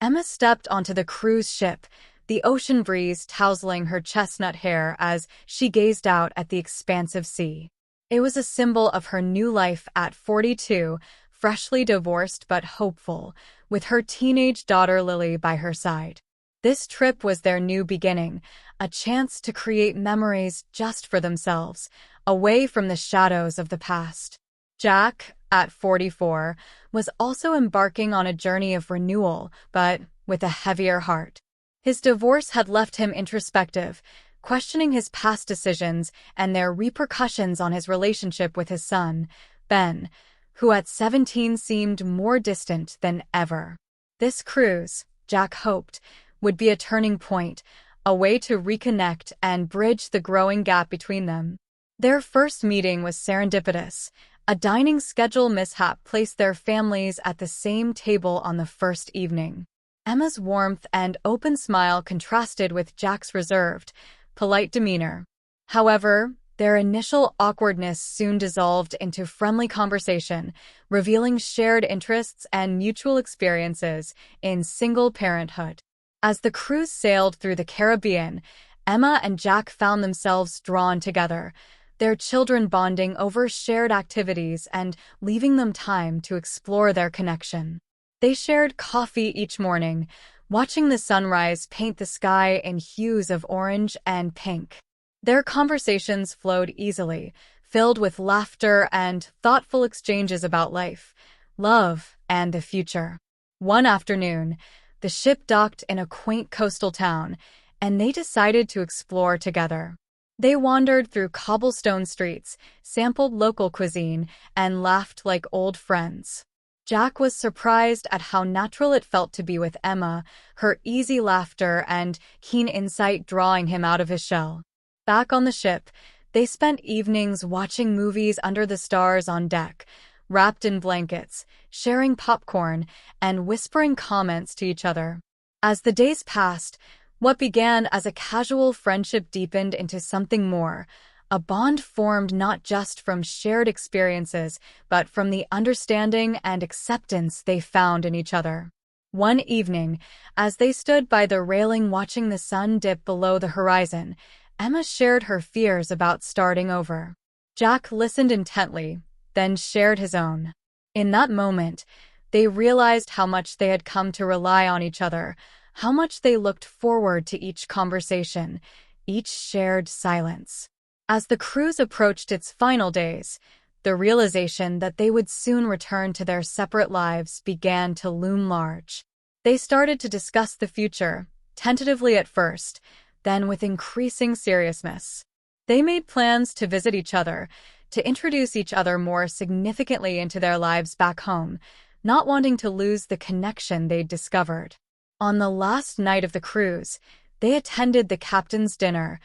Emma stepped onto the cruise ship, the ocean breeze tousling her chestnut hair as she gazed out at the expansive sea. It was a symbol of her new life at 42, freshly divorced but hopeful, with her teenage daughter Lily by her side. This trip was their new beginning, a chance to create memories just for themselves, away from the shadows of the past. Jack, at 44, was also embarking on a journey of renewal, but with a heavier heart. His divorce had left him introspective, questioning his past decisions and their repercussions on his relationship with his son, Ben, who at 17 seemed more distant than ever. This cruise, Jack hoped, would be a turning point, a way to reconnect and bridge the growing gap between them. Their first meeting was serendipitous. A dining schedule mishap placed their families at the same table on the first evening. Emma's warmth and open smile contrasted with Jack's reserved, polite demeanor. However, their initial awkwardness soon dissolved into friendly conversation, revealing shared interests and mutual experiences in single parenthood. As the cruise sailed through the Caribbean, Emma and Jack found themselves drawn together, their children bonding over shared activities and leaving them time to explore their connection. They shared coffee each morning, watching the sunrise paint the sky in hues of orange and pink. Their conversations flowed easily, filled with laughter and thoughtful exchanges about life, love, and the future. One afternoon, the ship docked in a quaint coastal town, and they decided to explore together. They wandered through cobblestone streets, sampled local cuisine, and laughed like old friends. Jack was surprised at how natural it felt to be with Emma, her easy laughter and keen insight drawing him out of his shell. Back on the ship, they spent evenings watching movies under the stars on deck, wrapped in blankets, sharing popcorn, and whispering comments to each other. As the days passed, what began as a casual friendship deepened into something more, a bond formed not just from shared experiences, but from the understanding and acceptance they found in each other. One evening, as they stood by the railing watching the sun dip below the horizon, Emma shared her fears about starting over. Jack listened intently, then shared his own. In that moment, they realized how much they had come to rely on each other, how much they looked forward to each conversation, each shared silence. As the cruise approached its final days, the realization that they would soon return to their separate lives began to loom large. They started to discuss the future, tentatively at first, then with increasing seriousness. They made plans to visit each other, to introduce each other more significantly into their lives back home, not wanting to lose the connection they'd discovered. On the last night of the cruise, they attended the captain's dinner,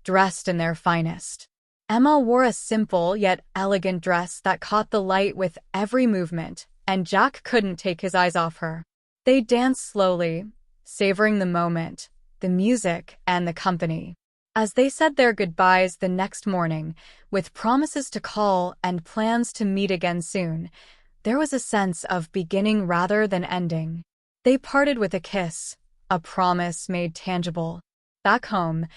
dressed in their finest. Emma wore a simple yet elegant dress that caught the light with every movement, and Jack couldn't take his eyes off her. They danced slowly, savoring the moment, the music, and the company. As they said their goodbyes the next morning, with promises to call and plans to meet again soon, there was a sense of beginning rather than ending. They parted with a kiss, a promise made tangible. Back home,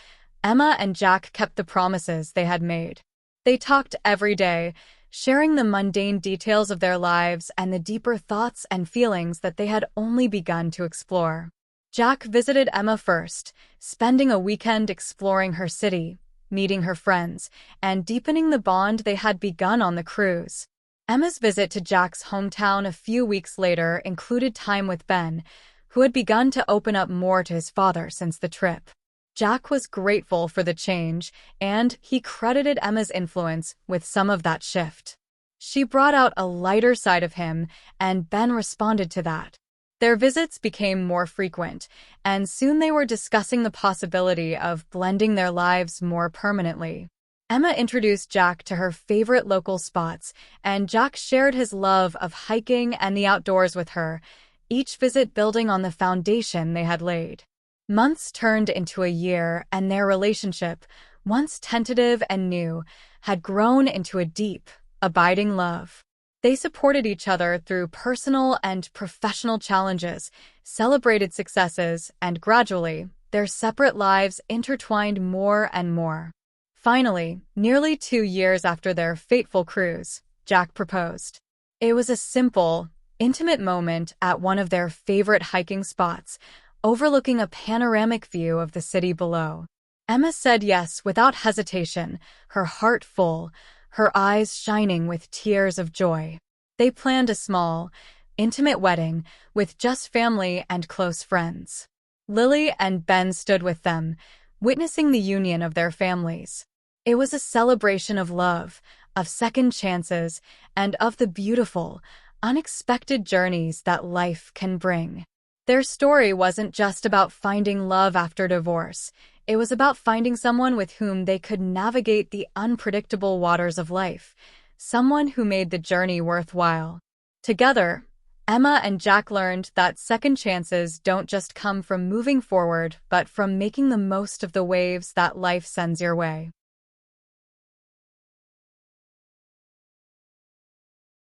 Emma and Jack kept the promises they had made. They talked every day, sharing the mundane details of their lives and the deeper thoughts and feelings that they had only begun to explore. Jack visited Emma first, spending a weekend exploring her city, meeting her friends, and deepening the bond they had begun on the cruise. Emma's visit to Jack's hometown a few weeks later included time with Ben, who had begun to open up more to his father since the trip. Jack was grateful for the change, and he credited Emma's influence with some of that shift. She brought out a lighter side of him, and Ben responded to that. Their visits became more frequent, and soon they were discussing the possibility of blending their lives more permanently. Emma introduced Jack to her favorite local spots, and Jack shared his love of hiking and the outdoors with her, each visit building on the foundation they had laid. Months turned into a year, and their relationship, once tentative and new, had grown into a deep, abiding love. They supported each other through personal and professional challenges, celebrated successes, and gradually, their separate lives intertwined more and more. Finally, nearly 2 years after their fateful cruise, Jack proposed. It was a simple, intimate moment at one of their favorite hiking spots, overlooking a panoramic view of the city below. Emma said yes without hesitation, her heart full, her eyes shining with tears of joy. They planned a small, intimate wedding with just family and close friends. Lily and Ben stood with them, witnessing the union of their families. It was a celebration of love, of second chances, and of the beautiful, unexpected journeys that life can bring. Their story wasn't just about finding love after divorce. It was about finding someone with whom they could navigate the unpredictable waters of life, someone who made the journey worthwhile. Together, Emma and Jack learned that second chances don't just come from moving forward, but from making the most of the waves that life sends your way.